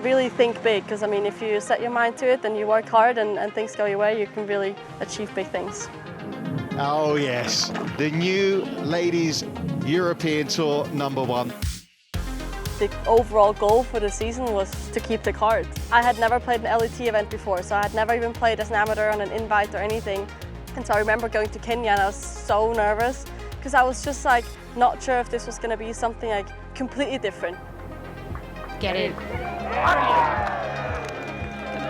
Really think big, because I mean, if you set your mind to it and you work hard and things go your way, you can really achieve big things. Oh yes, the new Ladies European Tour #1. The overall goal for the season was to keep the card. I had never played an LET event before, so I had never even played as an amateur on an invite or anything. And so I remember going to Kenya and I was so nervous because I was just like not sure if this was going to be something like completely different. Get in.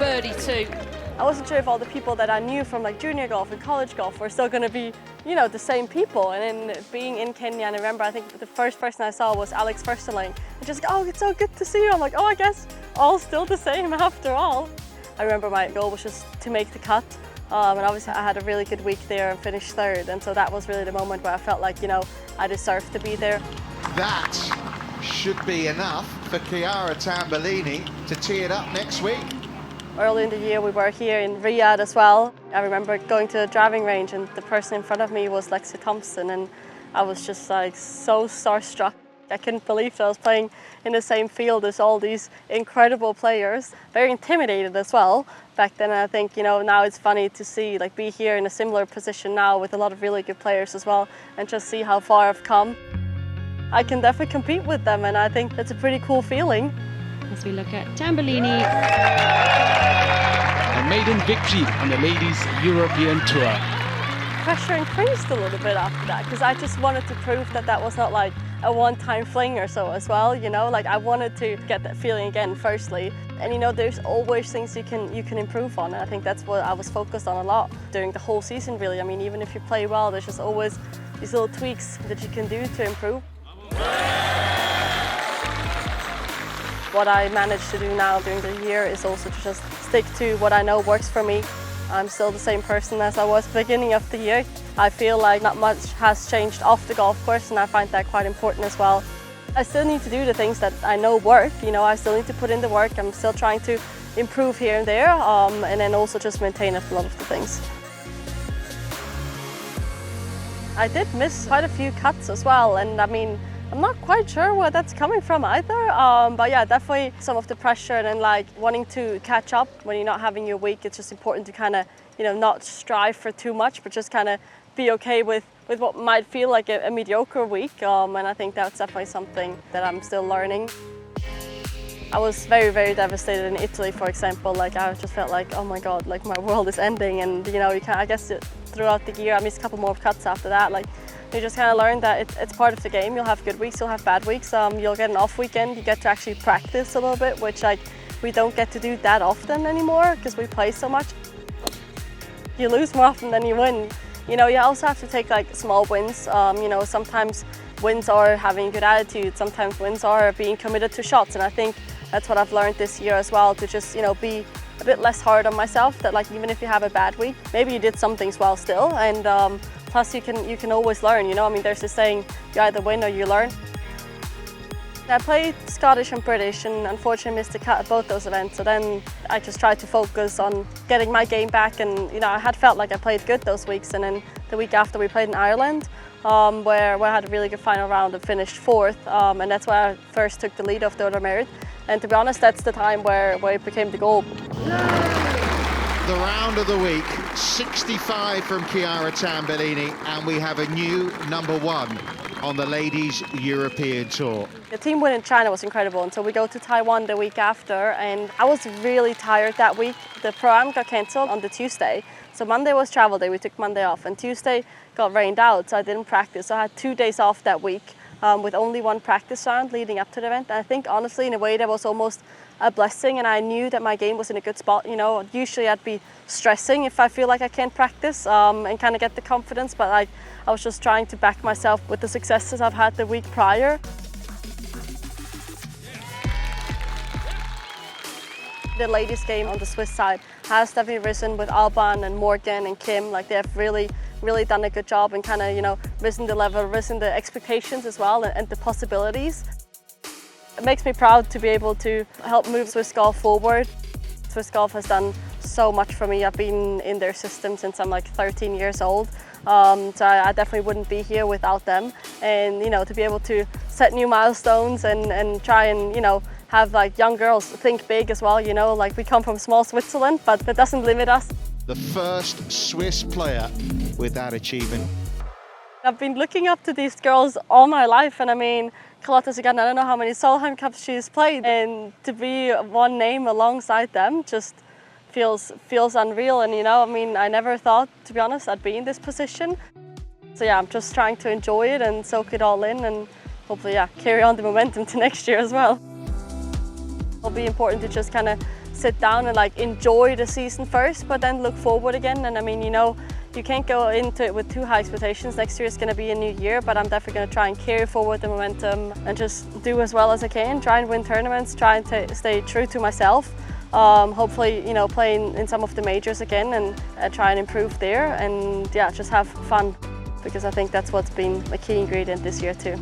Birdie too. I wasn't sure if all the people that I knew from like junior golf and college golf were still going to be, you know, the same people. And then being in Kenya, and I remember I think the first person I saw was Alex Firsterling. And just, oh, it's so good to see you. I'm like, oh, I guess all still the same after all. I remember my goal was just to make the cut. And obviously I had a really good week there and finished third. And so that was really the moment where I felt like, you know, I deserved to be there. That should be enough for Chiara Tamburlini to tee it up next week. Early in the year we were here in Riyadh as well. I remember going to the driving range and the person in front of me was Lexi Thompson, and I was just like so starstruck. I couldn't believe that I was playing in the same field as all these incredible players. Very intimidated as well back then. And I think, you know, now it's funny to see, like, be here in a similar position now with a lot of really good players as well, and just see how far I've come. I can definitely compete with them, and I think that's a pretty cool feeling. As we look at Tamburlini. A maiden victory on the Ladies European Tour. Pressure increased a little bit after that, because I just wanted to prove that that was not like a one-time fling or so as well, you know, like I wanted to get that feeling again firstly. And you know, there's always things you can improve on, and I think that's what I was focused on a lot during the whole season really. I mean, even if you play well, there's just always these little tweaks that you can do to improve. What I managed to do now during the year is also to just stick to what I know works for me. I'm still the same person as I was at the beginning of the year. I feel like not much has changed off the golf course, and I find that quite important as well. I still need to do the things that I know work, you know, I still need to put in the work. I'm still trying to improve here and there, and then also just maintain a lot of the things. I did miss quite a few cuts as well, and I mean, I'm not quite sure where that's coming from either, but yeah, definitely some of the pressure and then like wanting to catch up when you're not having your week. It's just important to kind of, you know, not strive for too much, but just kind of be okay with what might feel like a mediocre week, and I think that's definitely something that I'm still learning. I was very, very devastated in Italy, for example. Like I just felt like, oh my God, like my world is ending, and you know, you can, I guess throughout the year I missed a couple more cuts after that. Like, you just kind of learn that it's part of the game. You'll have good weeks, you'll have bad weeks. You'll get an off weekend. You get to actually practice a little bit, which like we don't get to do that often anymore because we play so much. You lose more often than you win. You know, you also have to take like small wins. You know, sometimes wins are having a good attitude. Sometimes wins are being committed to shots, and I think that's what I've learned this year as well. To just, you know, be a bit less hard on myself. That like even if you have a bad week, maybe you did some things well still, and plus you can always learn, you know. I mean, there's this saying, you either win or you learn. I played Scottish and British and unfortunately missed a cut at both those events, so then I just tried to focus on getting my game back, and you know, I had felt like I played good those weeks, and then the week after we played in Ireland, where I had a really good final round and finished fourth, and that's where I first took the lead of the other merit, and to be honest, that's the time where it became the goal. The round of the week, 65 from Chiara Tamburlini, and we have a new #1 on the Ladies European Tour. The team win in China was incredible, and so we go to Taiwan the week after, and I was really tired that week. The Pro-Am got cancelled on the Tuesday, so Monday was travel day, we took Monday off, and Tuesday got rained out, so I didn't practice. So I had 2 days off that week with only one practice round leading up to the event, and I think honestly in a way that was almost a blessing, and I knew that my game was in a good spot. You know, usually I'd be stressing if I feel like I can't practice and kind of get the confidence, but like I was just trying to back myself with the successes I've had the week prior. The ladies' game on the Swiss side has definitely risen with Alban and Morgan and Kim. Like they have really done a good job and kind of, you know, risen the level, risen the expectations as well, and the possibilities. It makes me proud to be able to help move Swiss golf forward. Swiss golf has done so much for me. I've been in their system since I'm like 13 years old. So I definitely wouldn't be here without them. And, you know, to be able to set new milestones and try and, you know, have like young girls think big as well, you know, like we come from small Switzerland, but that doesn't limit us. The first Swiss player with that achievement. I've been looking up to these girls all my life, and I mean, Charlotte, again, I don't know how many Solheim Cups she's played, and to be one name alongside them just feels unreal. And you know, I mean, I never thought, to be honest, I'd be in this position. So yeah, I'm just trying to enjoy it and soak it all in, and hopefully, yeah, carry on the momentum to next year as well. It'll be important to just kind of sit down and like enjoy the season first, but then look forward again. And I mean, you know, you can't go into it with too high expectations. Next year is going to be a new year, but I'm definitely going to try and carry forward the momentum and just do as well as I can, try and win tournaments, try and stay true to myself. Hopefully, you know, playing in some of the majors again and try and improve there, and yeah, just have fun, because I think that's what's been a key ingredient this year too.